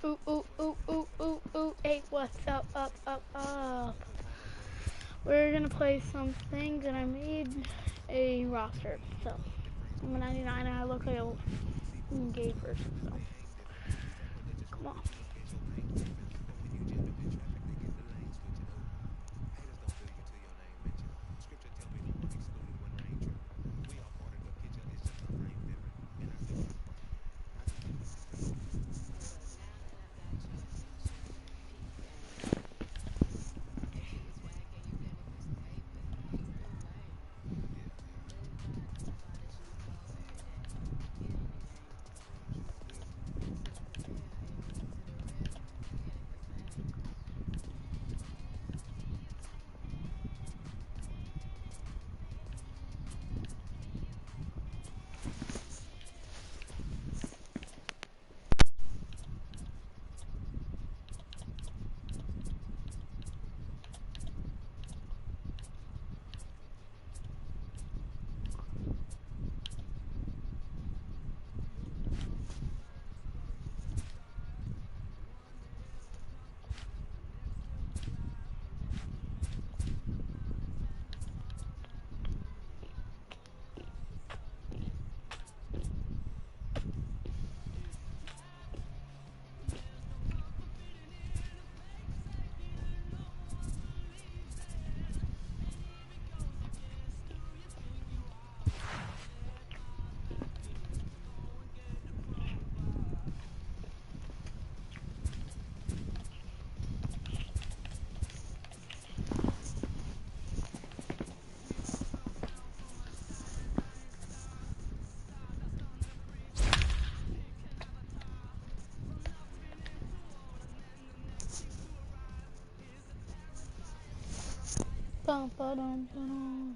Ooh, ooh, ooh, ooh, ooh, ooh. Hey, what's up, up? We're gonna play some things, and I made a roster. So, I'm a 99, and I look like a gay person, so. Come on. Bum, ba-dum, ba-dum.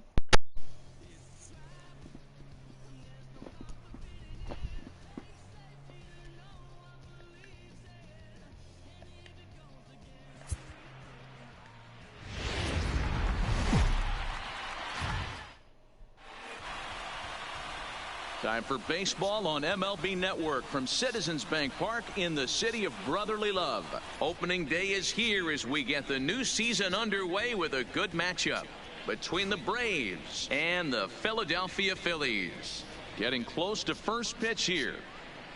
Time for baseball on MLB Network from Citizens Bank Park in the city of brotherly love. Opening day is here as we get the new season underway with a good matchup between the Braves and the Philadelphia Phillies. Getting close to first pitch here.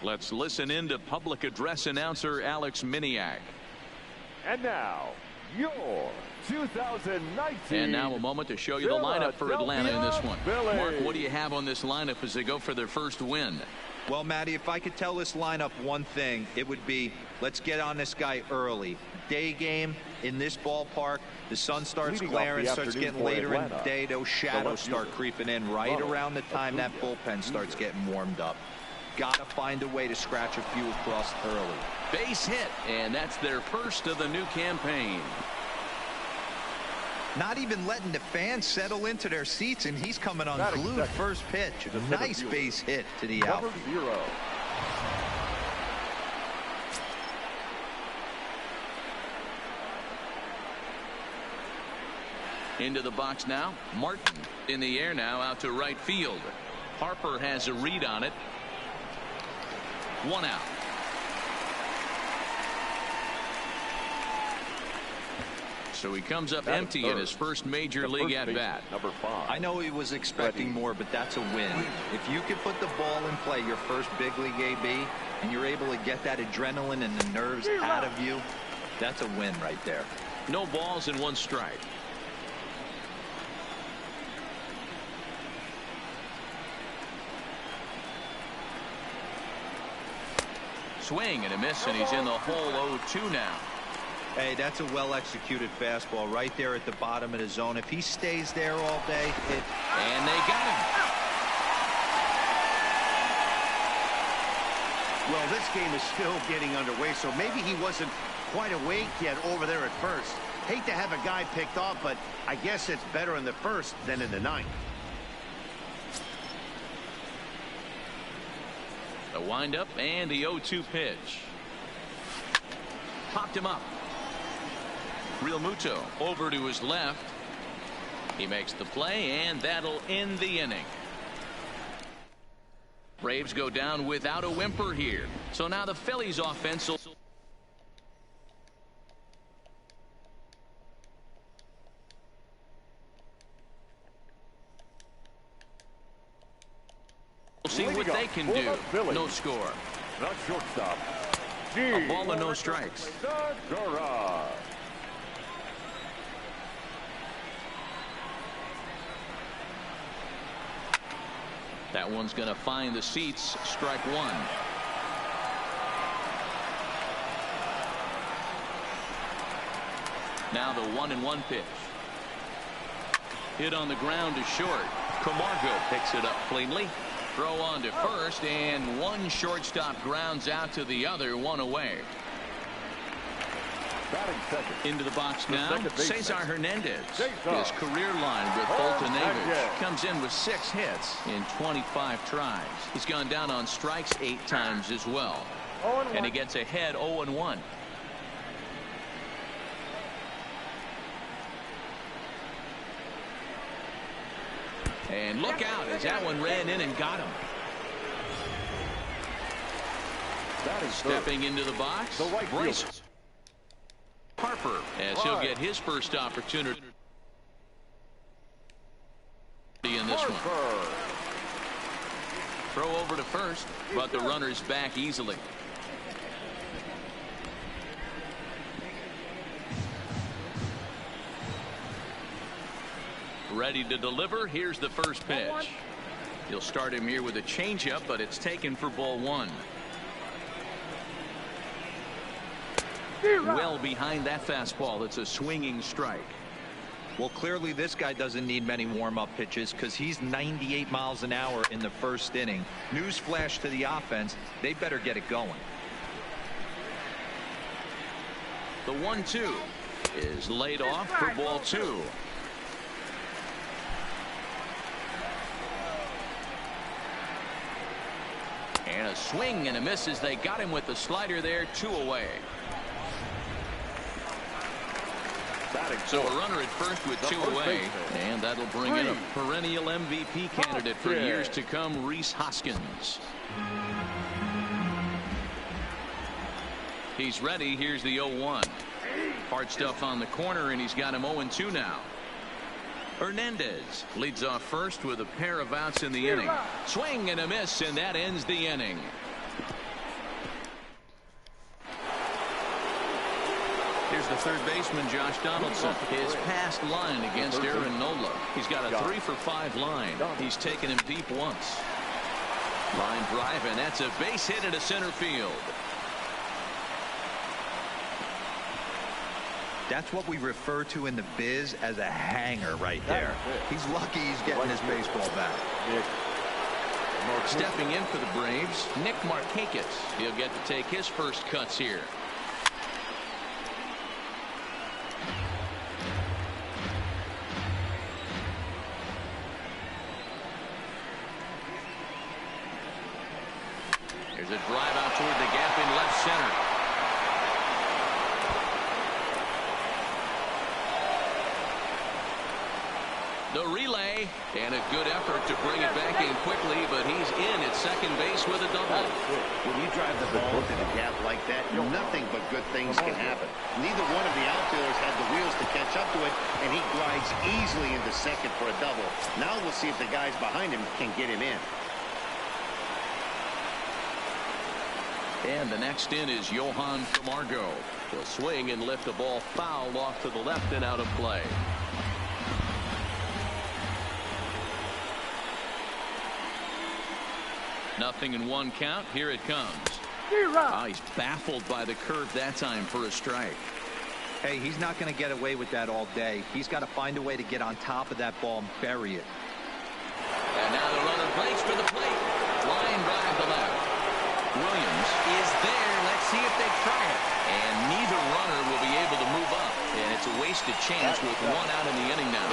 Let's listen in to public address announcer Alex Miniak. And now, your 2019. And now a moment to show you the lineup for Atlanta in this one. Phillies. Mark, what do you have on this lineup as they go for their first win? Well, Matty, if I could tell this lineup one thing, it would be let's get on this guy early. Day game in this ballpark, the sun starts glaring, starts getting later in the day, those shadows start creeping in right around the time that bullpen starts getting warmed up. Gotta find a way to scratch a few across early. Base hit, and that's their first of the new campaign. Not even letting the fans settle into their seats, and he's coming unglued. First pitch. Nice base hit to the out. Number 0. Into the box now. Martin in the air now out to right field. Harper has a read on it. One out. So he comes up empty in his first major league at bat. Number 5. I know he was expecting more, but that's a win. If you can put the ball in play, your first big league AB, and you're able to get that adrenaline and the nerves out of you, that's a win right there. No balls and one strike. Swing and a miss, and he's in the hole 0-2 now. Hey, that's a well-executed fastball right there at the bottom of the zone. If he stays there all day, and they got him. Well, this game is still getting underway, so maybe he wasn't quite awake yet over there at first. Hate to have a guy picked off, but I guess it's better in the first than in the ninth. The windup and the 0-2 pitch. Popped him up. Real Muto over to his left. He makes the play, and that'll end the inning. Braves go down without a whimper here. So now the Phillies offense will see what they can do. No score. The shortstop. A ball and no strikes. Segura. That one's going to find the seats. Strike one. Now the 1-1 pitch. Hit on the ground to short. Camargo picks it up cleanly. Throw on to first, and one shortstop grounds out to the other, one away. Into the box now, Cesar Hernandez. His career line with Foltynewicz comes in with 6 hits in 25 tries. He's gone down on strikes 8 times as well. And he gets ahead 0-1. And look out as that one ran in and got him. Stepping into the box, Bryce Harper, as he'll get his first opportunity in this one. Throw over to first, but the runner's back easily. Ready to deliver. Here's the first pitch. He'll start him here with a changeup, but it's taken for ball 1. Well behind that fastball. It's a swinging strike. Well, clearly this guy doesn't need many warm-up pitches because he's 98 miles an hour in the first inning. Newsflash to the offense, they better get it going. The 1-2 is laid off for ball 2. And a swing and a miss as they got him with the slider there. 2 away. So a runner at first with 2 away, and that'll bring in a perennial MVP candidate for years to come, Rhys Hoskins. He's ready. Here's the 0-1. Hard stuff on the corner, and he's got him 0-2 now. Hernandez leads off first with a pair of outs in the inning. Swing and a miss, and that ends the inning. Here's the third baseman, Josh Donaldson. His past line against Aaron Nola. He's got a 3-for-5 line. He's taken him deep once. Line drive, and that's a base hit into center field. That's what we refer to in the biz as a hanger right there. He's lucky he's getting his baseball back. Stepping in for the Braves, Nick Markakis. He'll get to take his first cuts here. There's a drive out toward the gap in left center. The relay, and a good effort to bring it back in quickly, but he's in at second base with a double. When you drive the ball into the gap like that, nothing but good things can happen. Neither one of the outfielders had the wheels to catch up to it, and he glides easily into second for a double. Now we'll see if the guys behind him can get him in. And the next in is Johan Camargo. He'll swing and lift the ball foul off to the left and out of play. Nothing in 1 count. Here it comes. Oh, he's baffled by the curve that time for a strike. Hey, he's not going to get away with that all day. He's got to find a way to get on top of that ball and bury it. And now the runner breaks for the plate. Line drive to left. Williams is there. Let's see if they try it. And neither runner will be able to move up. And it's a wasted chance with 1 out in the inning now.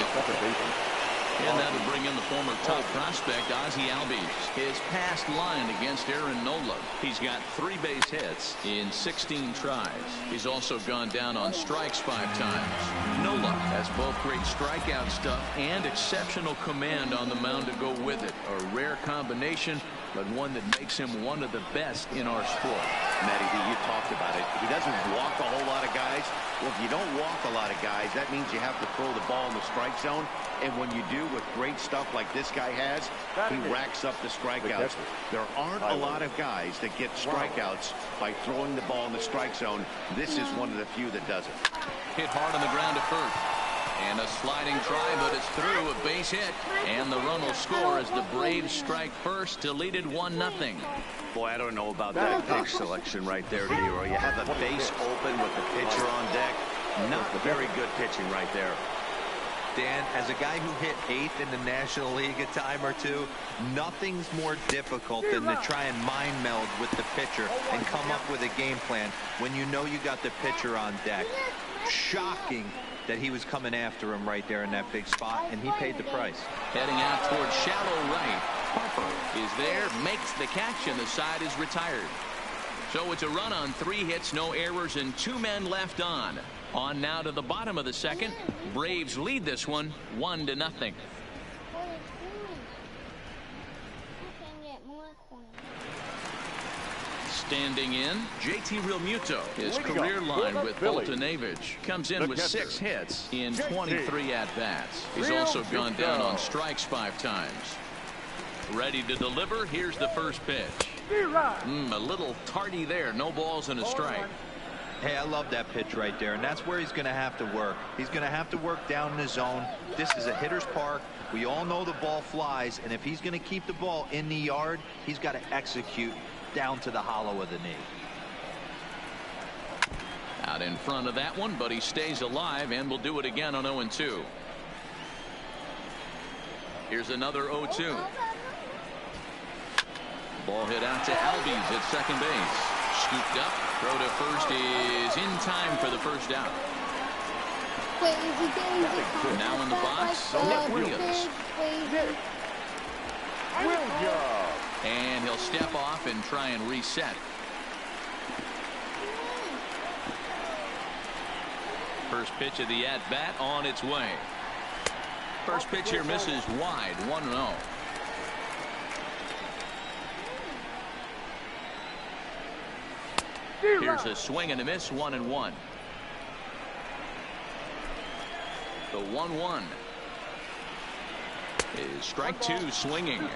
And that'll bring in the former top prospect, Ozzie Albies. His past line against Aaron Nola. He's got 3 base hits in 16 tries. He's also gone down on strikes 5 times. Nola has both great strikeout stuff and exceptional command on the mound to go with it. A rare combination, but one that makes him one of the best in our sport. Matty, you talk talked about it. He doesn't walk a whole lot of guys. Well, if you don't walk a lot of guys, that means you have to throw the ball in the strike zone. And when you do with great stuff like this guy has, he racks up the strikeouts. There aren't a lot of guys that get strikeouts by throwing the ball in the strike zone. This is one of the few that does it. Hit hard on the ground at first. And a sliding try, but it's through. A base hit. And the run will score as the Braves strike first to lead it 1-0. Boy, I don't know about that pitch selection right there, Dero. You have the base open with the pitcher on deck. Not very good pitching right there. Dan, as a guy who hit 8th in the National League a time or two, nothing's more difficult than to try and mind meld with the pitcher and come up with a game plan when you know you got the pitcher on deck. Shocking that he was coming after him right there in that big spot, and he paid the price. Heading out towards shallow right. Harper is there, makes the catch, and the side is retired. So it's a run on 3 hits, no errors, and 2 men left on. On now to the bottom of the second. Braves lead this one 1-0. Standing in, JT Realmuto. His career line with Bolton Avage comes in with 6 hits in 23 at-bats. He's also gone down on strikes 5 times. Ready to deliver. Here's the first pitch. A little tardy there. No balls and a strike. Hey, I love that pitch right there, and that's where he's going to have to work. He's going to have to work down in the zone. This is a hitter's park. We all know the ball flies, and if he's going to keep the ball in the yard, he's got to execute down to the hollow of the knee. Out in front of that one, but he stays alive and will do it again on 0-2. Here's another 0-2. Ball hit out to Albies at second base. Scooped up. Throw to first is in time for the first out. Wait, is he getting now in the box, Nick Williams. And he'll step off and try and reset. First pitch of the at-bat on its way. First pitch here misses wide, 1-0. Here's a swing and a miss, 1-1. The 1-1 is strike 2, swinging.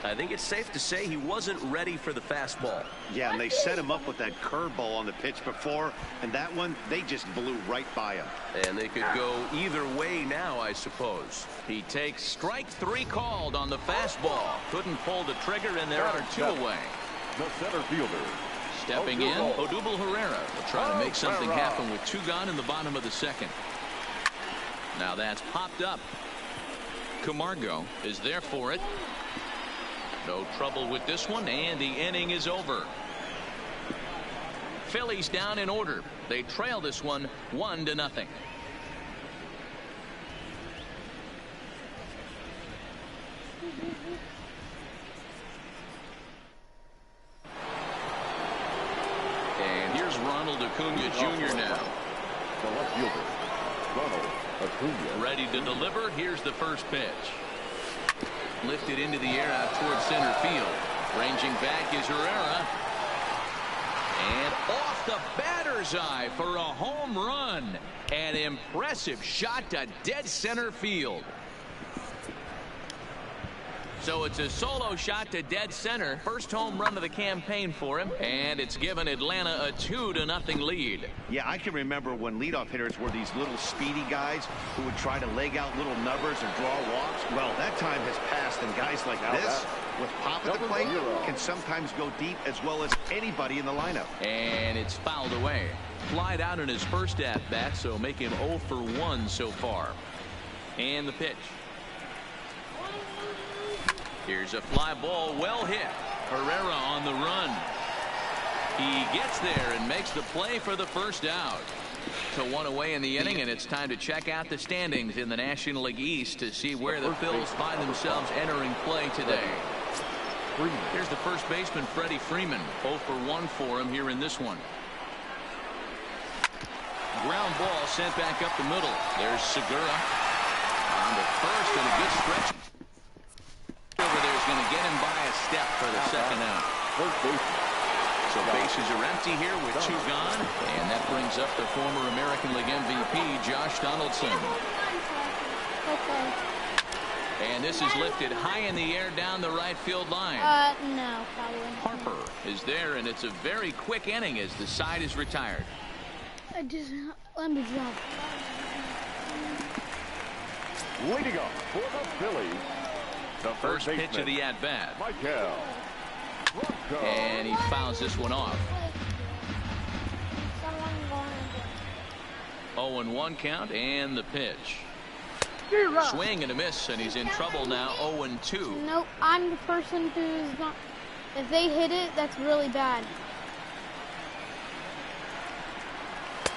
I think it's safe to say he wasn't ready for the fastball. Yeah, and they set him up with that curveball on the pitch before, and that one, they just blew right by him. And they could go either way now, I suppose. He takes strike 3 called on the fastball. Couldn't pull the trigger, and there are 2 away. The center fielder. Stepping in, Odubel Herrera will try to make something happen with 2 gone in the bottom of the second. Now that's popped up. Camargo is there for it. No trouble with this one, and the inning is over. Phillies down in order. They trail this one 1-0. And here's Ronald Acuna Jr. now. The left fielder, Ronald Acuna. Ready to deliver. Here's the first pitch. Lifted into the air out towards center field. Ranging back is Herrera. And off the batter's eye for a home run. An impressive shot to dead center field. So it's a solo shot to dead center. First home run of the campaign for him. And it's given Atlanta a 2-0 lead. Yeah, I can remember when leadoff hitters were these little speedy guys who would try to leg out little numbers or draw walks. Well, that time has passed, and guys like this, with pop at the plate, can sometimes go deep as well as anybody in the lineup. And it's fouled away. Flied out in his first at-bat, so make him 0 for 1 so far. And the pitch. Here's a fly ball, well hit. Herrera on the run. He gets there and makes the play for the first out. So 1 away in the inning, and it's time to check out the standings in the National League East to see where the Phils find themselves entering play today. Here's the first baseman, Freddie Freeman. 0 for 1 for him here in this one. Ground ball sent back up the middle. There's Segura on the first, and a good stretch. Over there is going to get him by a step for the second out. So bases are empty here with 2 gone. And that brings up the former American League MVP, Josh Donaldson. Okay. And this is lifted high in the air down the right field line. No, probably. Harper is there, and it's a very quick inning as the side is retired. Let me jump. Leading off for the Phillies, the First pitch of the at-bat. Michael Bronco. And he fouls this one off. 0-1 count, and the pitch. Swing and a miss, and he's in trouble now. 0-2. Nope, I'm the person who's not. If they hit it, that's really bad.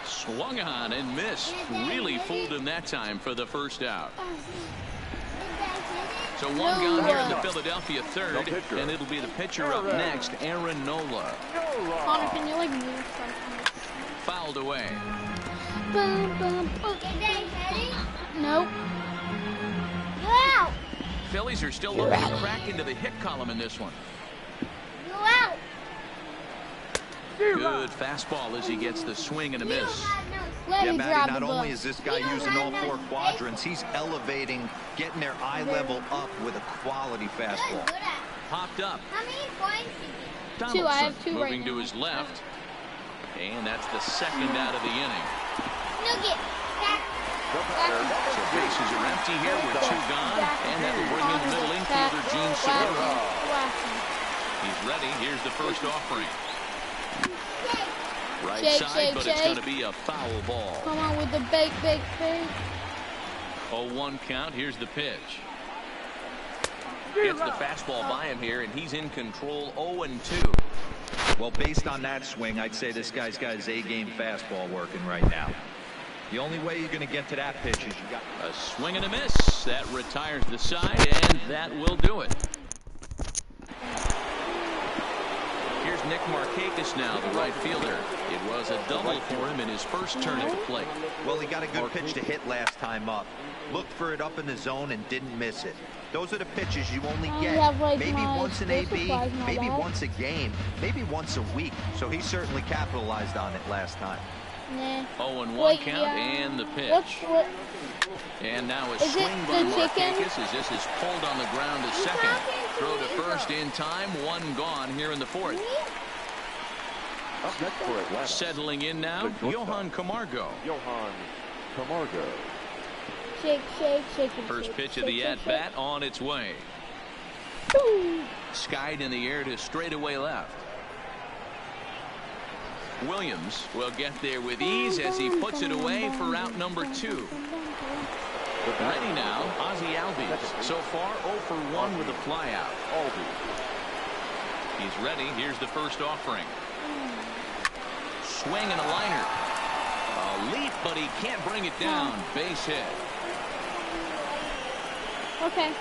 Swung on and missed. Really fooled him that time for the first out. So 1 gone here in the Philadelphia third, and it'll be the pitcher up next, Aaron Nola. Connor, can you like move something? Fouled away. Boom, boom, boom. Nope. Go out. Phillies are still looking to crack into the hit column in this one. Go out. Good fastball as he gets the swing and a miss. Yeah, Matty, not only is this guy using all 4 quadrants, he's elevating, getting their eye level up with a quality fastball. Popped up. How many points? Donaldson 2. I have 2 right moving now. to his left. And that's the second out of the inning. Nugget. So bases are empty here with 2 gone. And that will bring in the middle infielder, Gene Segura. He's ready. Here's the first offering. Right side, but it's going to be a foul ball. Come on with the bake. 0-1 count. Here's the pitch. Gets the fastball by him here, and he's in control. 0-2. Well, based on that swing, I'd say this guy's got his A-game fastball working right now. The only way you're going to get to that pitch is you got a swing and a miss. That retires the side, and that will do it. Here's Nick Markakis now, the right fielder. It was a double for him in his first turn at the plate. Well, he got a good pitch to hit last time up. Looked for it up in the zone and didn't miss it. Those are the pitches you only get maybe once an AB, maybe once a game, maybe once a week. So he certainly capitalized on it last time. Nah. 0-1 count and the pitch. And now a swing by Markakis as this is pulled on the ground to second. Throw to first in time. 1 gone here in the 4th. Up next for Atlanta. Settling in now, Johan Camargo. Johan Camargo. Shake. First pitch of the at-bat on its way. Skied in the air to straightaway left. Williams will get there with ease as he puts it away for out number 2. Ready now, Ozzie Albies. So far 0 for 1 with a flyout. He's ready. Here's the first offering. Swing and a liner. A leap, but he can't bring it down. Base hit. Okay.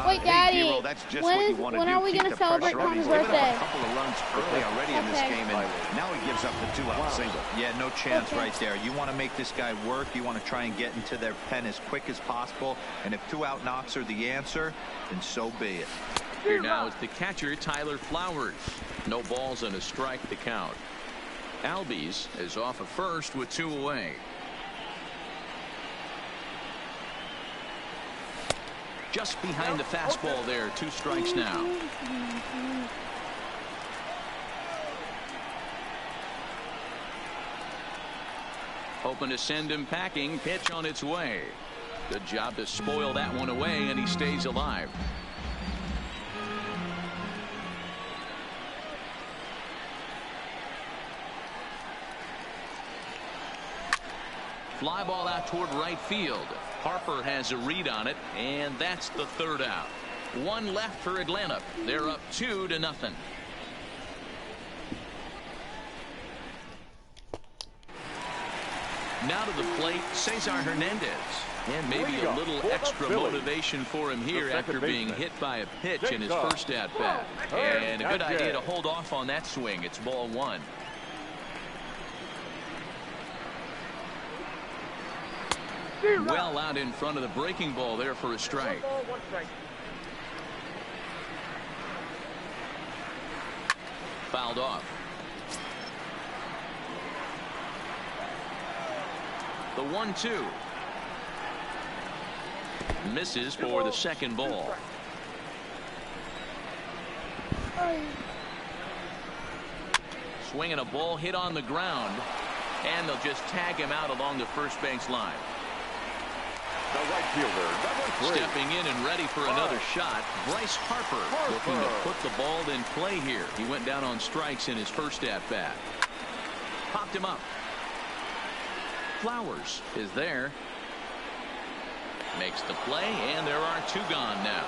Wait, Daddy. Hey, that's just what you want to do. When are we going to celebrate Connor's He's given birthday? up a couple of runs early already in this game, and now he gives up the 2-out single. Yeah, no chance right there. You want to make this guy work. You want to try and get into their pen as quick as possible. And if 2-out knocks are the answer, then so be it. Here now is the catcher, Tyler Flowers. No balls and a strike to count. Albies is off at first with 2 away. Just behind the fastball there. 2 strikes now. Hoping to send him packing. Pitch on its way. Good job to spoil that one away, and he stays alive. Fly ball out toward right field. Harper has a read on it, and that's the 3rd out. 1 left for Atlanta. They're up 2-0. Now to the plate, Cesar Hernandez. And maybe a little extra motivation for him here after being hit by a pitch in his first at-bat. And a good idea to hold off on that swing. It's ball 1. Well out in front of the breaking ball there for a strike. fouled off. The 1-2. Misses for the second ball. Swinging a ball hit on the ground, and they'll just tag him out along the first base line. The right fielder, number 3. Stepping in and ready for another shot, Bryce Harper looking to put the ball in play here. He went down on strikes in his first at-bat. Popped him up. Flowers is there. Makes the play, and there are 2 gone now.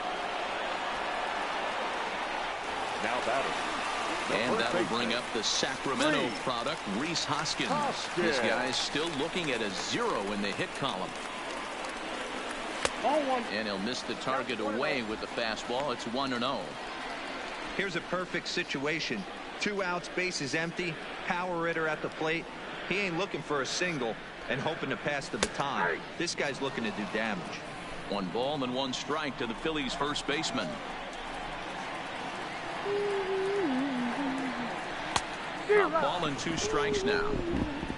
Now batting. And that will bring up the Sacramento product, Rhys Hoskins. This guy's still looking at a 0 in the hit column. And he'll miss the target away with the fastball. It's 1-0. Here's a perfect situation. 2 outs, bases empty, power hitter at the plate. He ain't looking for a single and hoping to pass the baton. This guy's looking to do damage. 1 ball and 1 strike to the Phillies first baseman. A ball and 2 strikes now.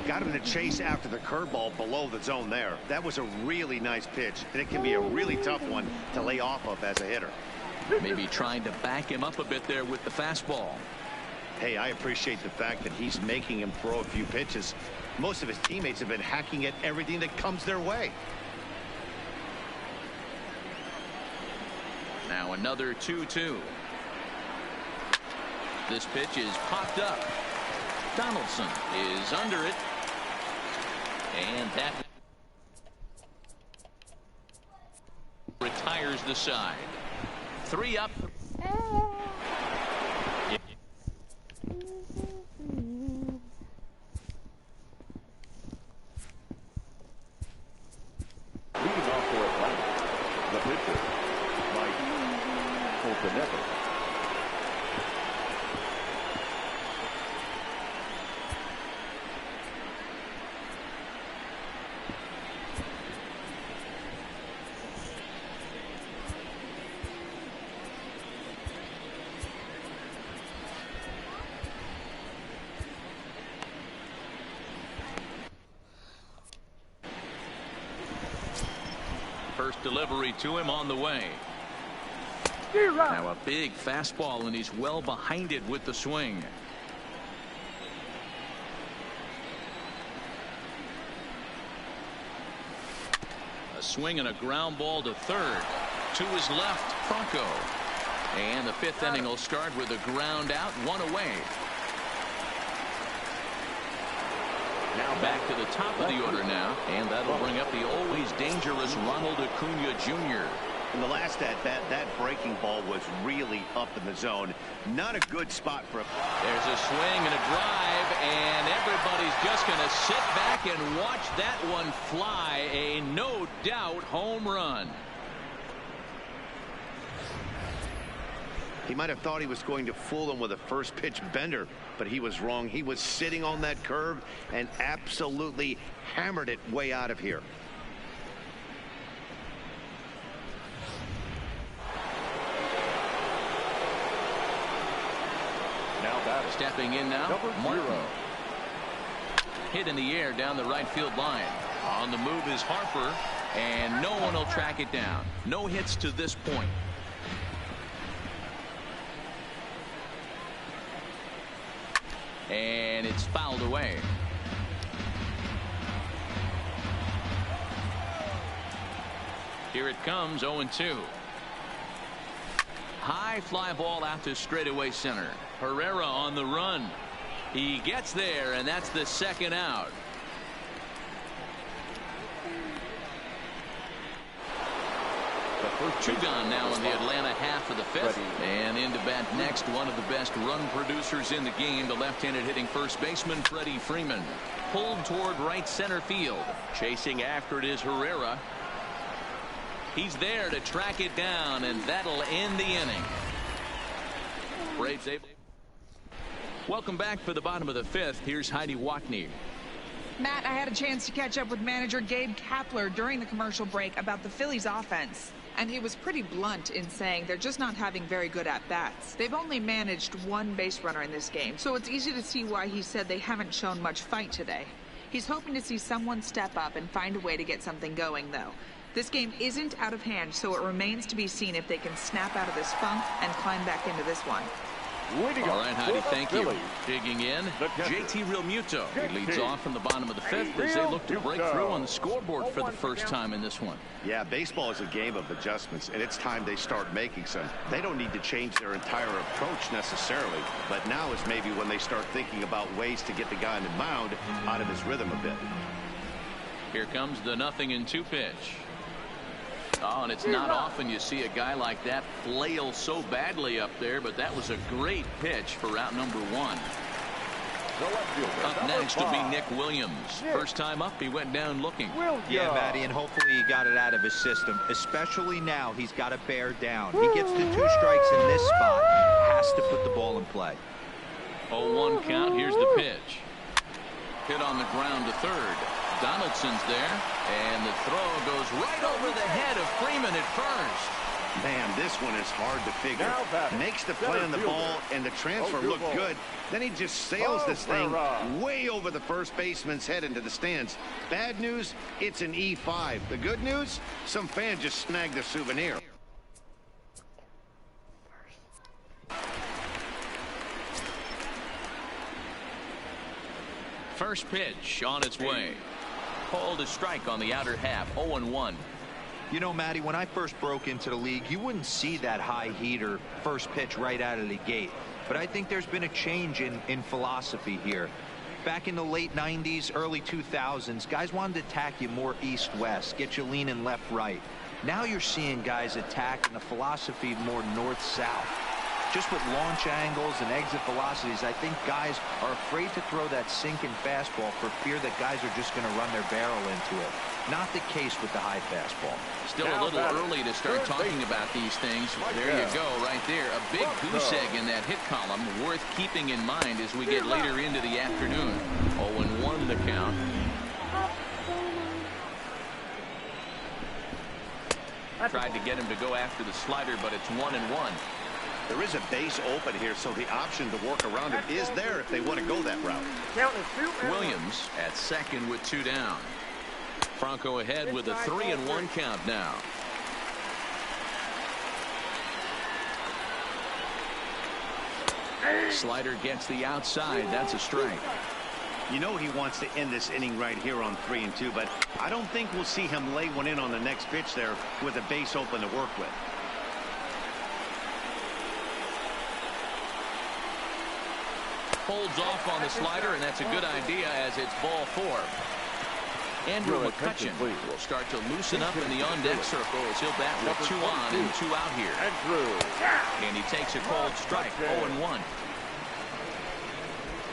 Got him to chase after the curveball below the zone there. That was a really nice pitch, and it can be a really tough one to lay off of as a hitter. Maybe trying to back him up a bit there with the fastball. Hey, I appreciate the fact that he's making him throw a few pitches. Most of his teammates have been hacking at everything that comes their way. Now another 2-2. This pitch is popped up. Donaldson is under it. And that retires the side. 3 up. Leading off for Atlanta, the pitcher, Mike Coltonetto. First delivery to him on the way. Now a big fastball, and he's well behind it with the swing. A swing and a ground ball to third. To his left, Franco. And the 5th inning will start with a ground out, 1 away. Now back to the top of the order now, and that'll bring up the always dangerous Ronald Acuna Jr. In the last at-bat, that breaking ball was really up in the zone. Not a good spot for a... There's a swing and a drive, and everybody's just going to sit back and watch that one fly. A no doubt home run. He might have thought he was going to fool him with a first pitch bender, but he was wrong. He was sitting on that curve and absolutely hammered it way out of here. Now batting. Stepping in now, Martin. Hit in the air down the right field line. On the move is Harper, and no one will track it down. No hits to this point. And it's fouled away. Here it comes, 0-2. High fly ball out to straightaway center. Herrera on the run. He gets there, and that's the second out. Two gone now in the Atlanta half of the 5th. And into bat next, one of the best run producers in the game, the left-handed hitting first baseman Freddie Freeman. Pulled toward right center field. Chasing after it is Herrera. He's there to track it down, and that'll end the inning. Braves able. Welcome back for the bottom of the 5th. Here's Heidi Watney. Matt, I had a chance to catch up with manager Gabe Kapler during the commercial break about the Phillies offense. And he was pretty blunt in saying they're just not having very good at-bats. They've only managed one base runner in this game, so it's easy to see why he said they haven't shown much fight today. He's hoping to see someone step up and find a way to get something going, though. This game isn't out of hand, so it remains to be seen if they can snap out of this funk and climb back into this one. All right, Heidi, thank you. Digging in, JT Realmuto. He leads off from the bottom of the fifth as they look to break through on the scoreboard for the first time in this one. Yeah, baseball is a game of adjustments, and it's time they start making some. They don't need to change their entire approach necessarily, but now is maybe when they start thinking about ways to get the guy on the mound out of his rhythm a bit. Here comes the 0-2 pitch. Oh, and it's not often you see a guy like that flail so badly up there, but that was a great pitch for out number 1. Up next will be Nick Williams. First time up, he went down looking. Yeah, Matty, and hopefully he got it out of his system, especially now he's got to bear down. He gets the 2 strikes in this spot, has to put the ball in play. 0-1 count. Here's the pitch. Hit on the ground to third. Donaldson's there, and the throw goes right over the head of Freeman at first. Man, this one is hard to figure. Makes the play on the ball, and the transfer looked good. Then he just sails this thing way over the first baseman's head into the stands. Bad news, it's an E5. The good news, some fan just snagged a souvenir. First pitch on its way. Called a strike on the outer half. 0-1. You know, Matty, when I first broke into the league, you wouldn't see that high heater first pitch right out of the gate. But I think there's been a change in philosophy here. Back in the late 90s, early 2000s, guys wanted to attack you more east-west, get you leaning left-right. Now you're seeing guys attack in the philosophy more north-south. Just with launch angles and exit velocities, I think guys are afraid to throw that sinking fastball for fear that guys are just going to run their barrel into it. Not the case with the high fastball. Still a little early to start talking about these things. There you go, right there. A big goose egg in that hit column, worth keeping in mind as we get later into the afternoon. 0-1 the count. Tried to get him to go after the slider, but it's 1-1. There is a base open here, so the option to work around it is there if they want to go that route. Williams at second with 2 down. Franco ahead with a 3-1 count now. Slider gets the outside. That's a strike. You know he wants to end this inning right here on 3-2, but I don't think we'll see him lay one in on the next pitch there with a base open to work with. Holds off on the slider, and that's a good idea as it's ball 4. Andrew McCutchen will start to loosen up in the on-deck circle as he'll bat with 2 on and 2 out here. And he takes a called strike. 0-1.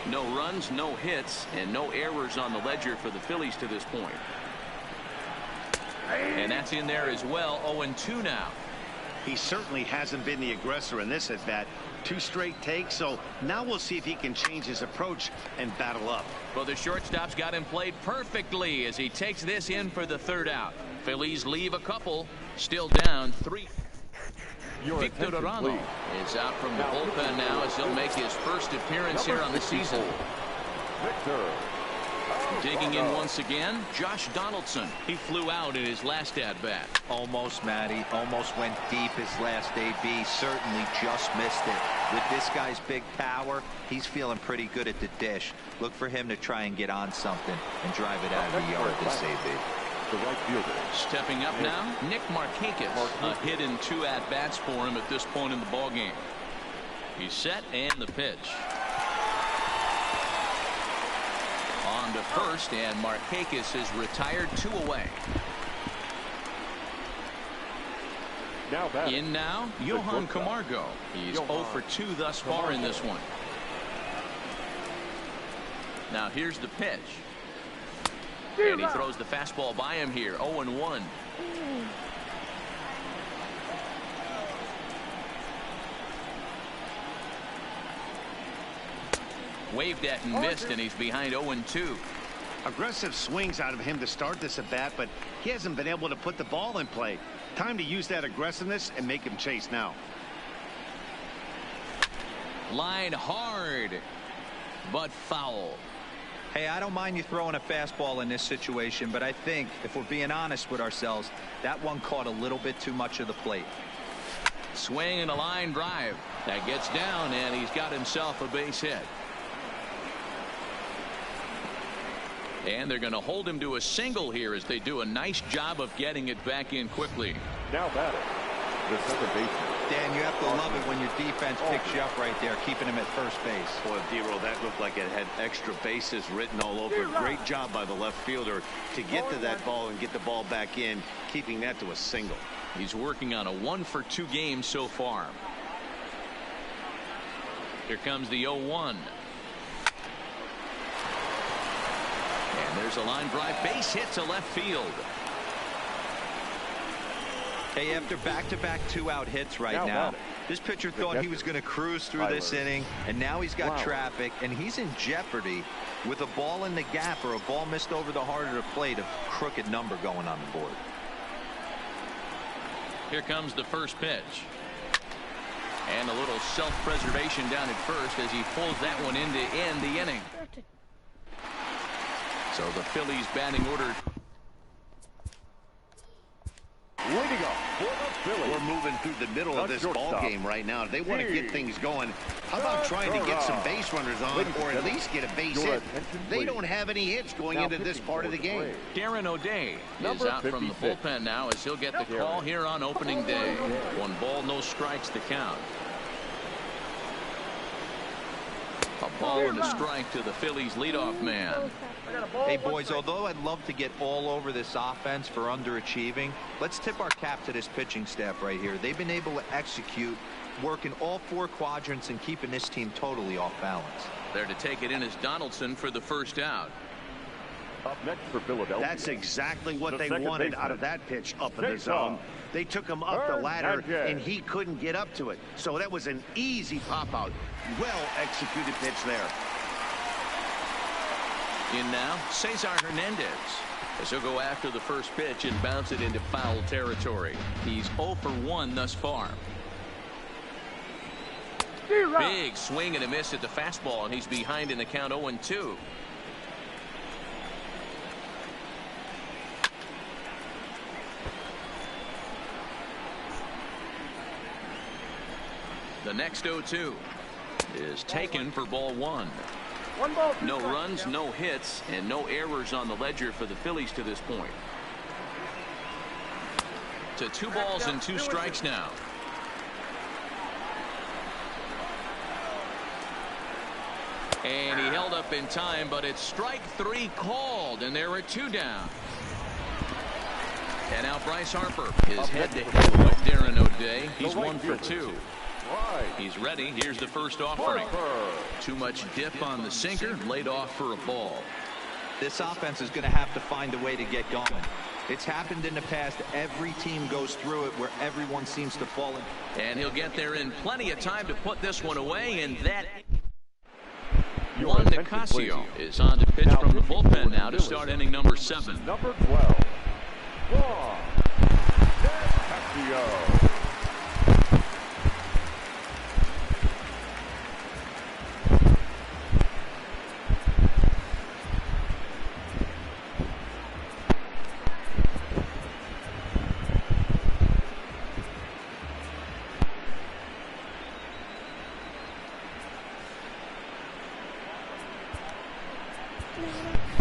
No runs, no hits, and no errors on the ledger for the Phillies to this point. And that's in there as well. 0-2 now. He certainly hasn't been the aggressor in this at-bat. 2 straight takes, so now we'll see if he can change his approach and battle up. Well, the shortstop's got him played perfectly as he takes this in for the 3rd out. Phillies leave a couple, still down 3. Victor Arano is out from the bullpen now as he'll make his first appearance here on the season. Digging in once again, Josh Donaldson. He flew out in his last at-bat. Almost, Matty. Almost went deep his last AB. Certainly just missed it. With this guy's big power, he's feeling pretty good at the dish. Look for him to try and get on something and drive it out of the yard this AB. Stepping up now, Nick Markakis. A hit in 2 at-bats for him at this point in the ballgame. He's set and the pitch. On to first, and Markakis is retired 2 away. In now, Johan Camargo. He's 0 for 2 thus far in this one. Now here's the pitch. And he throws the fastball by him here. 0-1. Waved at and missed, and he's behind 0-2. Aggressive swings out of him to start this at bat, but he hasn't been able to put the ball in play. Time to use that aggressiveness and make him chase now. Line hard, but foul. Hey, I don't mind you throwing a fastball in this situation, but I think, if we're being honest with ourselves, that one caught a little bit too much of the plate. Swing and a line drive. That gets down, and he's got himself a base hit. And they're going to hold him to a single here as they do a nice job of getting it back in quickly. Now batting, the second baseman. Dan, you have to love it when your defense picks you up right there, keeping him at first base. Boy, D-Roll, that looked like it had extra bases written all over it. Great job by the left fielder to get to that ball and get the ball back in, keeping that to a single. He's working on a 1-for-2 game so far. Here comes the 0-1. And there's a line drive, base hit to left field. Hey, after back-to-back 2-out hits right now, this pitcher thought he was going to cruise through this inning, and now he's got traffic, and he's in jeopardy with a ball in the gap or a ball missed over the heart of the plate, a crooked number going on the board. Here comes the first pitch. And a little self-preservation down at first as he pulls that one in to end the inning. So the Phillies batting order. Leading off for the Phillies. We're moving through the middle of this ball game right now. They want to get things going. How about trying to get some base runners on, or at least get a base hit? They don't have any hits going into this part of the game. Darren O'Day is out from the bullpen now as he'll get the call here on opening day. 1 ball, no strikes to count. A ball and a strike to the Phillies leadoff man. Hey, boys, although I'd love to get all over this offense for underachieving, let's tip our cap to this pitching staff right here. They've been able to execute, working all 4 quadrants and keeping this team totally off balance. There to take it in is Donaldson for the first out. Up next for Philadelphia. That's exactly what they wanted out of that pitch up in the zone. They took him up the ladder, and he couldn't get up to it. So that was an easy pop-out. Well-executed pitch there. In now, Cesar Hernandez, as he'll go after the first pitch and bounce it into foul territory. He's 0 for 1 thus far. Big swing and a miss at the fastball, and he's behind in the count 0-2. The next 0-2 is taken for ball 1. No runs, no hits, and no errors on the ledger for the Phillies to this point. To 2 balls and 2 strikes now. And he held up in time, but it's strike 3 called, and there are 2 down. And now Bryce Harper is head-to-head with Darren O'Day. He's 1 for 2. He's ready. Here's the first offering. Too much dip on the sinker, laid off for a ball. This offense is going to have to find a way to get going. It's happened in the past. Every team goes through it where everyone seems to fall in. And he'll get there in plenty of time to put this one away, and that Juan Nicasio is on to pitch from the bullpen now to start inning number 7. Number 12, Juan Nicasio.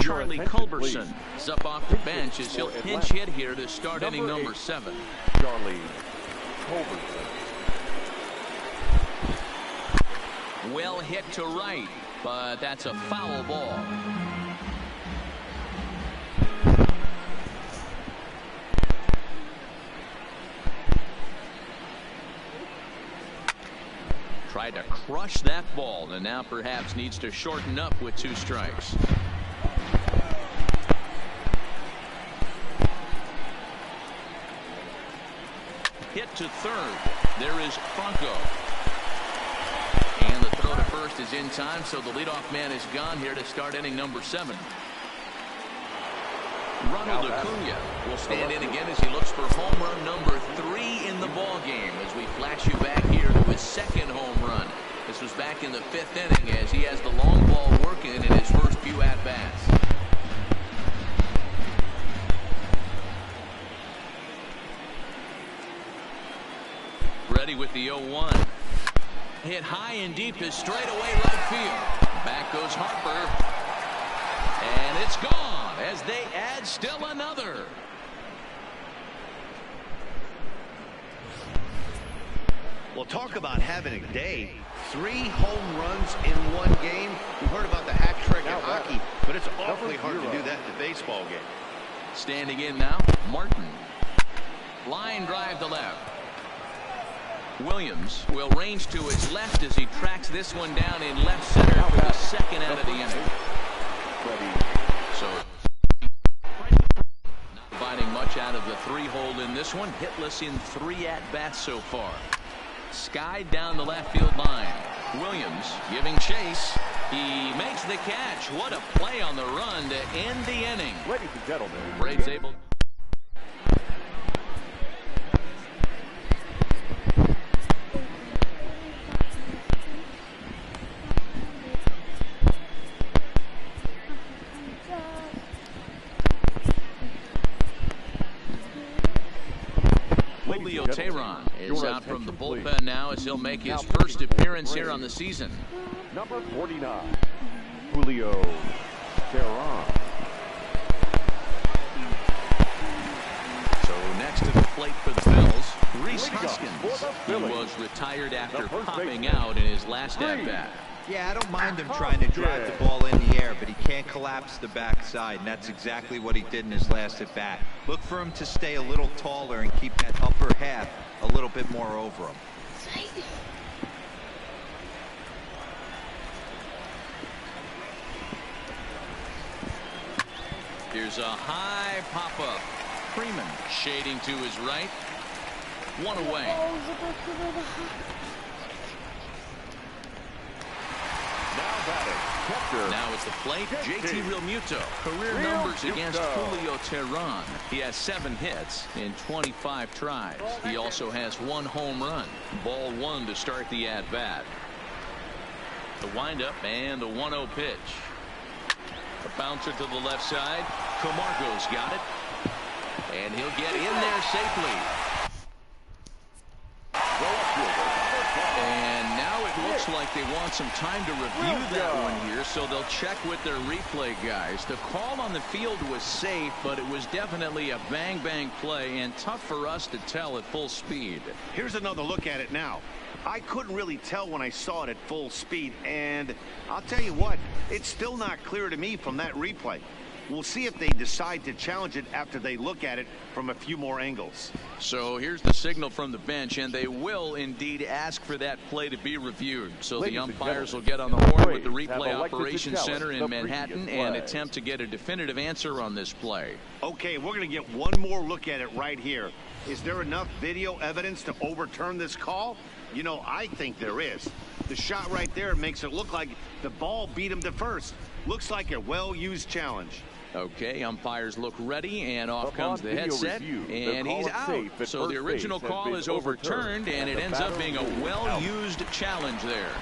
Charlie Culberson is up off the bench as he'll pinch hit here to start inning number 7. Charlie Culberson. Well hit to right, but that's a foul ball. Tried to crush that ball, and now perhaps needs to shorten up with 2 strikes. Hit to third. There is Franco. And the throw to first is in time, so the leadoff man is gone here to start inning number 7. Ronald Acuna will stand in again as he looks for home run number 3 in the ball game. As we flash you back here to his second home run. This was back in the 5th inning as he has the long ball working in his first few at-bats. Ready with the 0-1. Hit high and deep to straightaway right field. Back goes Harper. And it's gone as they add still another. Well, talk about having a day. 3 home runs in one game. We've heard about the hat trick in hockey, but it's awfully hard to do that in a baseball game. Standing in now, Martin. Line drive to left. Williams will range to his left as he tracks this one down in left center for the second out of the inning. So not finding much out of the 3-hole in this one. Hitless in 3 at-bats so far. Skied down the left field line. Williams giving chase. He makes the catch. What a play on the run to end the inning. Ladies and gentlemen, Braves able. Julio Teheran is out from the bullpen now as he'll make his first appearance here on the season. Number 49, Julio Teheran. So next to the plate for the Phils, Rhys Hoskins. He was retired after popping out in his last at-bat. Yeah, I don't mind him trying to drive the ball in the air, but he can't collapse the backside, and that's exactly what he did in his last at-bat. Look for him to stay a little taller and keep that upper half a little bit more over him. Here's a high pop-up. Freeman shading to his right. One away. Now it's the plate, JT Realmuto. Career numbers against Julio Teheran. He has 7 hits in 25 tries. He also has 1 home run. Ball 1 to start the at-bat. The windup and the 1-0 pitch. A bouncer to the left side. Camargo's got it. And he'll get in there safely. And now it looks like they want some time to review that one here, so they'll check with their replay guys. The call on the field was safe, but it was definitely a bang-bang play and tough for us to tell at full speed. Here's another look at it now. I couldn't really tell when I saw it at full speed, and I'll tell you what, it's still not clear to me from that replay. We'll see if they decide to challenge it after they look at it from a few more angles. So here's the signal from the bench, and they will indeed ask for that play to be reviewed. So the umpires will get on the horn with the replay operations center in Manhattan and attempt to get a definitive answer on this play. Okay, we're going to get one more look at it right here. Is there enough video evidence to overturn this call? You know, I think there is. The shot right there makes it look like the ball beat him to first. Looks like a well-used challenge. Okay, umpires look ready, and off comes the headset, and he's out. So the original call is overturned, and it ends up being a well-used challenge there.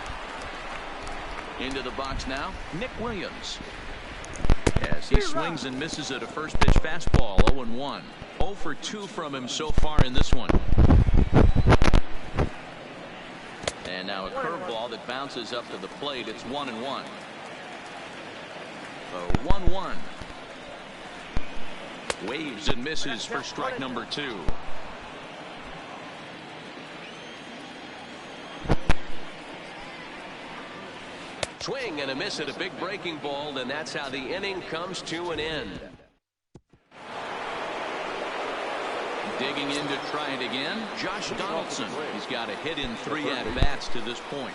Into the box now, Nick Williams. As he swings and misses at a first pitch fastball, 0-1. 0 for 2 from him so far in this one. And now a curveball that bounces up to the plate. It's 1-1. So 1-1. Waves and misses for strike number 2. Swing and a miss at a big breaking ball, and that's how the inning comes to an end. Digging in to try it again, Josh Donaldson. He's got a hit in 3 at-bats to this point.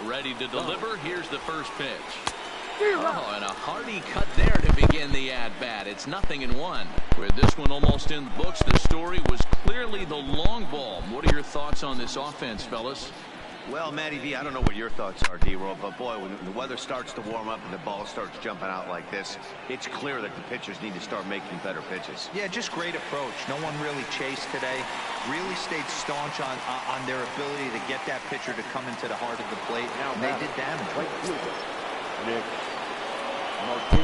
Ready to deliver. Here's the first pitch. Oh, and a hearty cut there to begin the at-bat. It's 0-1. With this one almost in the books, the story was clearly the long ball. What are your thoughts on this offense, fellas? Well, Matty V, I don't know what your thoughts are, D-Roll, but boy, when the weather starts to warm up and the ball starts jumping out like this, it's clear that the pitchers need to start making better pitches. Yeah, just great approach. No one really chased today. Really stayed staunch on their ability to get that pitcher to come into the heart of the plate, and they did damage.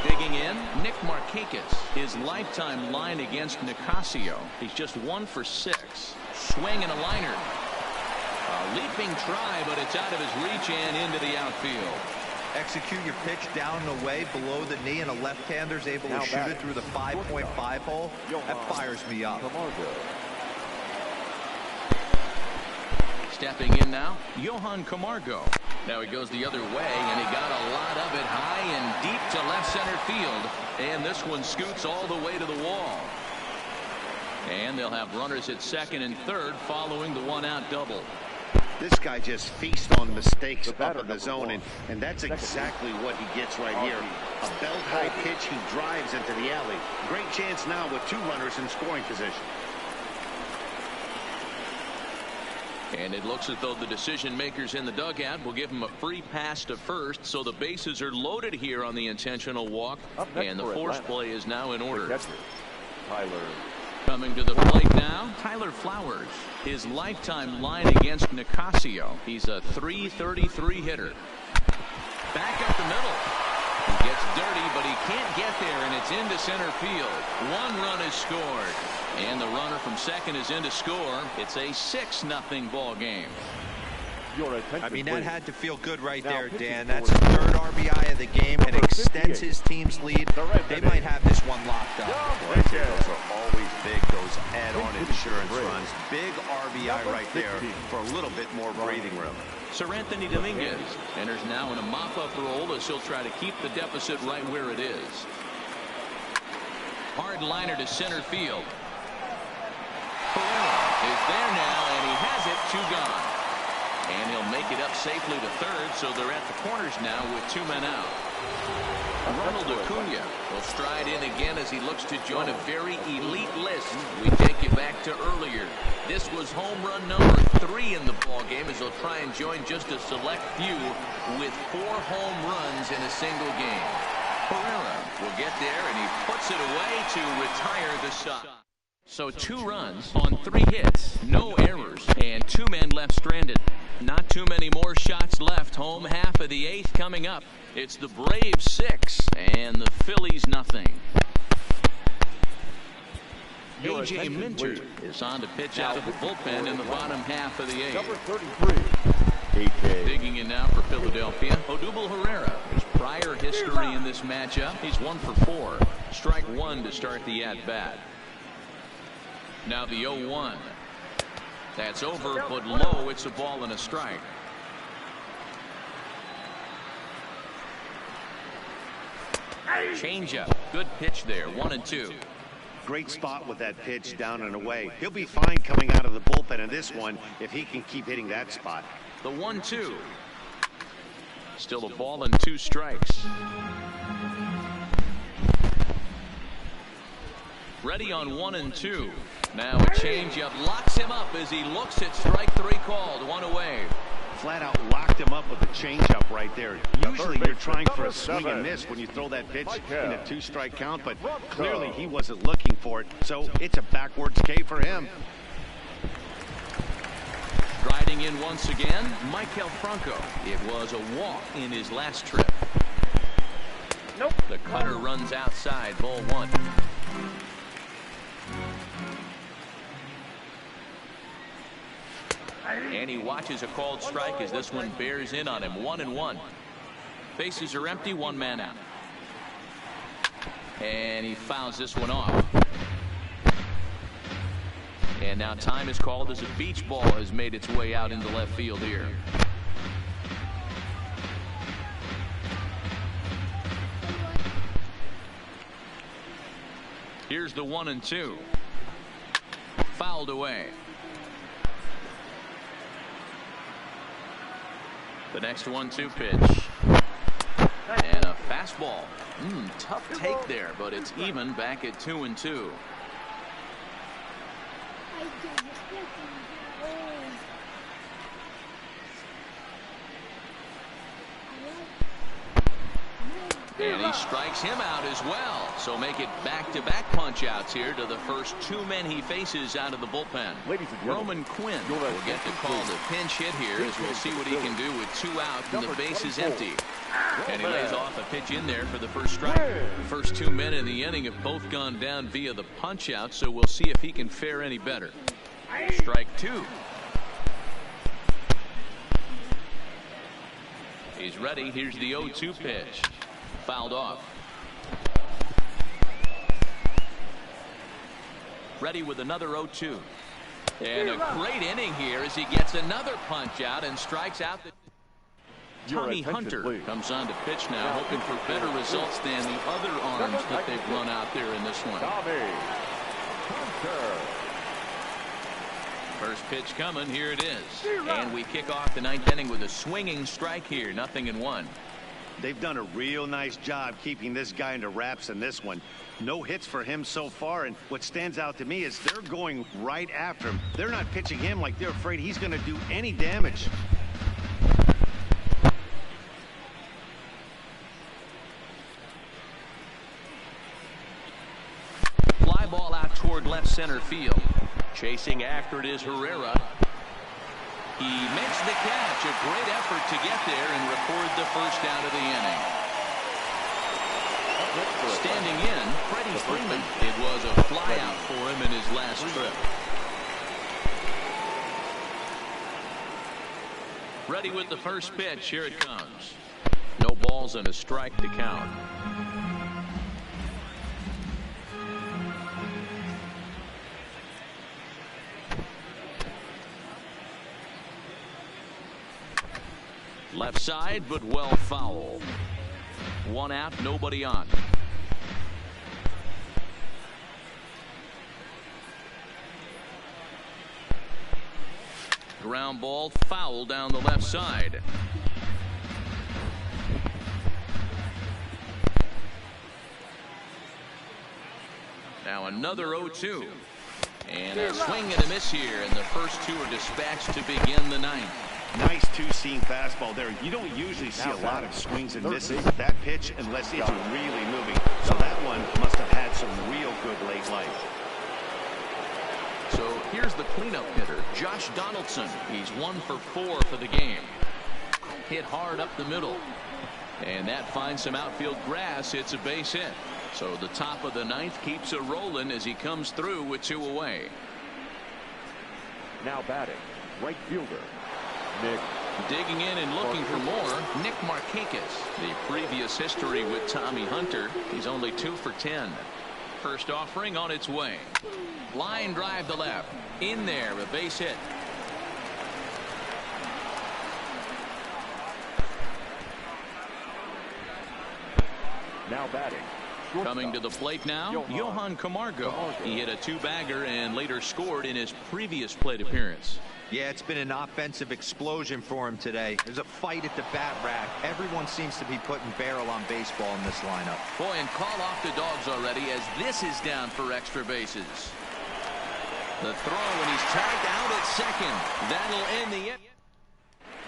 Digging in, Nick Markakis. His lifetime line against Nicasio. He's just 1 for 6. Swing and a liner. A leaping try, but it's out of his reach and into the outfield. Execute your pitch down and away below the knee, and a left-hander's able to shoot it through the 5.5 hole. That fires me up. Stepping in now, Johan Camargo. Now he goes the other way, and he got a lot of it high and deep to left center field. And this one scoots all the way to the wall. And they'll have runners at second and third following the one-out double. This guy just feasts on mistakes up in the zone, and that's exactly what he gets right here. A belt-high pitch, he drives into the alley. Great chance now with 2 runners in scoring position. And it looks as though the decision makers in the dugout will give him a free pass to first, so the bases are loaded here on the intentional walk, and the force play is now in order. Tyler. Coming to the plate now, Tyler Flowers. His lifetime line against Nicasio. He's a .333 hitter. Back up the middle. He gets dirty, but he can't get there, and it's into center field. 1 run is scored. And the runner from second is in to score. It's a 6-0 ball game. I mean, that had to feel good right there, Dan. That's the 3rd RBI of the game and extends his team's lead. They might have this one locked up. Boy, those are always big, those add-on insurance runs. Big RBI right there for a little bit more breathing room. Seranthony Dominguez enters now in a mop-up role as he'll try to keep the deficit right where it is. Hard liner to center field. Pereira is there now, and he has it. 2 gone. And he'll make it up safely to third, so they're at the corners now with 2 men out. Ronald Acuna will stride in again as he looks to join a very elite list. We take you back to earlier. This was home run number 3 in the ballgame as he'll try and join just a select few with 4 home runs in a single game. Pereira will get there, and he puts it away to retire the side. So 2 runs on 3 hits, no errors, and 2 men left stranded. Not too many more shots left. Home half of the 8th coming up. It's the Braves 6 and the Phillies nothing. A.J. Minter is on to pitch out of the bullpen in the bottom half of the 8th. Number 33. A.J. Digging in now for Philadelphia, Odubel Herrera. His prior history in this matchup, he's 1 for 4. Strike 1 to start the at-bat. Now the 0-1. That's over, but low. It's a ball and a strike. Changeup. Good pitch there. 1-2. Great spot with that pitch down and away. He'll be fine coming out of the bullpen in this one if he can keep hitting that spot. The 1-2. Still a ball and 2 strikes. Ready on 1 and 2. Now a changeup locks him up as he looks at strike 3 called. 1 away. Flat out locked him up with a changeup right there. Usually you're trying for a swing and miss when you throw that pitch in a 2-strike count, but clearly he wasn't looking for it, so it's a backwards K for him. Striding in once again, Maikel Franco. It was a walk in his last trip. Nope. The cutter runs outside, ball 1. And he watches a called strike as this one bears in on him. 1-1. Bases are empty, 1 man out. And he fouls this one off. And now time is called as a beach ball has made its way out into left field here. Here's the 1-2. Fouled away. The next 1-2 pitch. And a fastball. Tough take there, but it's even back at 2-2. And he strikes him out as well. So make it back-to-back punch-outs here to the first two men he faces out of the bullpen. Roman Quinn will get the call to pinch hit here as we'll see what he can do with 2 out and the base is empty. And he lays off a pitch in there for the first strike. The first 2 men in the inning have both gone down via the punch-out, so we'll see if he can fare any better. Strike 2. He's ready. Here's the 0-2 pitch. Fouled off. Ready with another 0-2. And a great inning here as he gets another punch out and strikes out. Tommy Hunter comes on to pitch now, hoping for better results than the other arms that they've run out there in this one. First pitch coming. Here it is. And we kick off the 9th inning with a swinging strike here. 0-1. They've done a real nice job keeping this guy into wraps in this one. No hits for him so far, and what stands out to me is they're going right after him. They're not pitching him like they're afraid he's going to do any damage. Fly ball out toward left center field. Chasing after it is Herrera. He makes the catch. A great effort to get there and record the first out of the inning. Standing in, Freddie Freeman. It was a fly out for him in his last trip. Ready with the first pitch. Here it comes. No balls and a strike to count. Left side, but well foul. 1 out, nobody on. Ground ball foul down the left side. Now another 0-2. And a swing and a miss here, and the first 2 are dispatched to begin the 9th. Nice two-seam fastball there. You don't usually see a lot of swings and misses with that pitch unless it's really moving. So that one must have had some real good late life. So here's the cleanup hitter, Josh Donaldson. He's 1 for 4 for the game. Hit hard up the middle. And that finds some outfield grass. It's a base hit. So the top of the 9th keeps it rolling as he comes through with 2 away. Now batting, right fielder, Nick. Digging in and looking for more, Nick Markakis. The previous history with Tommy Hunter, he's only 2 for 10. First offering on its way. Line drive to left. In there, a base hit. Now batting. Coming to the plate now, Johan Camargo. He hit a 2-bagger and later scored in his previous plate appearance. Yeah, it's been an offensive explosion for him today. There's a fight at the bat rack. Everyone seems to be putting barrel on baseball in this lineup. Boy, and call off the dogs already as this is down for extra bases. The throw, and he's tagged out at second. That'll end the inning.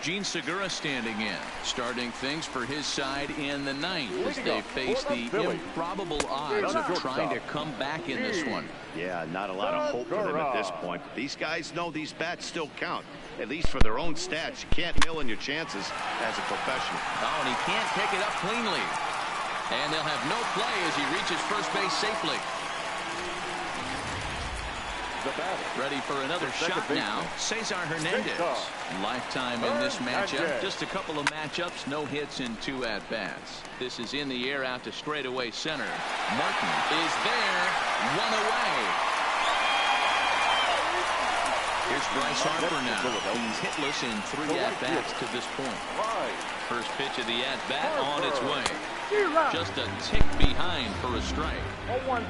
Gene Segura standing in, starting things for his side in the 9th as they face the improbable odds of trying to come back in this one. Yeah, not a lot of hope for them at this point. These guys know these bats still count, at least for their own stats. You can't mill in your chances as a professional. Oh, and he can't pick it up cleanly. And they'll have no play as he reaches first base safely. Ready for another shot now, Cesar Hernandez. Lifetime in this matchup. Just a couple of matchups, no hits in 2 at-bats. This is in the air out to straightaway center. Martin is there, 1 away. Here's Bryce Harper now. He's hitless in 3 at-bats to this point. First pitch of the at-bat on its way. Just a tick behind for a strike.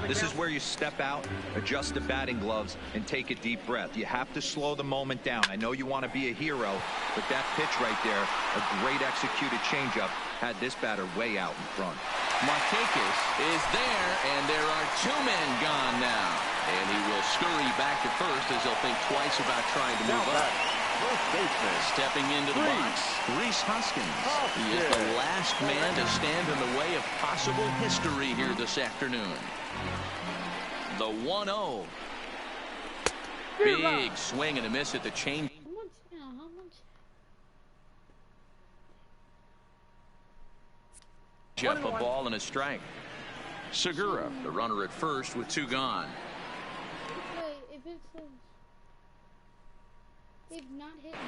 This is where you step out, adjust the batting gloves, and take a deep breath. You have to slow the moment down. I know you want to be a hero, but that pitch right there, a great executed changeup, had this batter way out in front. Markakis is there, and there are 2 men gone now. And he will scurry back to first as he'll think twice about trying to move up. first baseman. Stepping into the box, Rhys Hoskins. He is the last man to stand in the way of possible history here this afternoon. The 1-0. Big swing and a miss at the change. How much? Up a ball and a strike. Segura, the runner at first with 2 gone. Wait, if it says they've not hit me.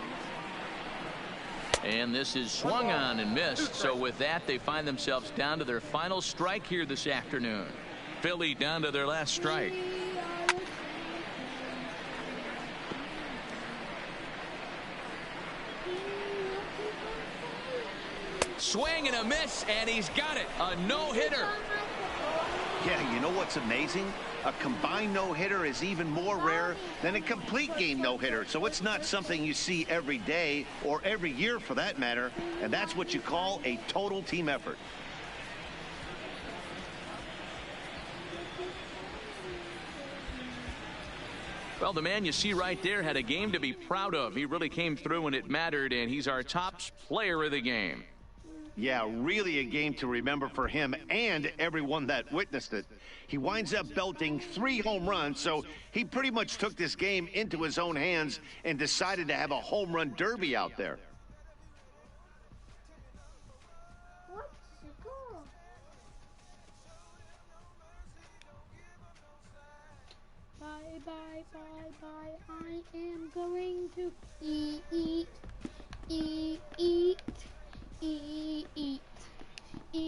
And this is swung on and missed. So with that, they find themselves down to their final strike here this afternoon. Philly down to their last strike. Swing and a miss, and he's got it. A no-hitter. Yeah, you know what's amazing? A combined no-hitter is even more rare than a complete game no-hitter. So it's not something you see every day or every year for that matter. And that's what you call a total team effort. Well, the man you see right there had a game to be proud of. He really came through when it mattered, and he's our top player of the game. Yeah, really a game to remember for him and everyone that witnessed it. He winds up belting 3 home runs, so he pretty much took this game into his own hands and decided to have a home run derby out there. Bye, bye, bye, bye. I am going to eat.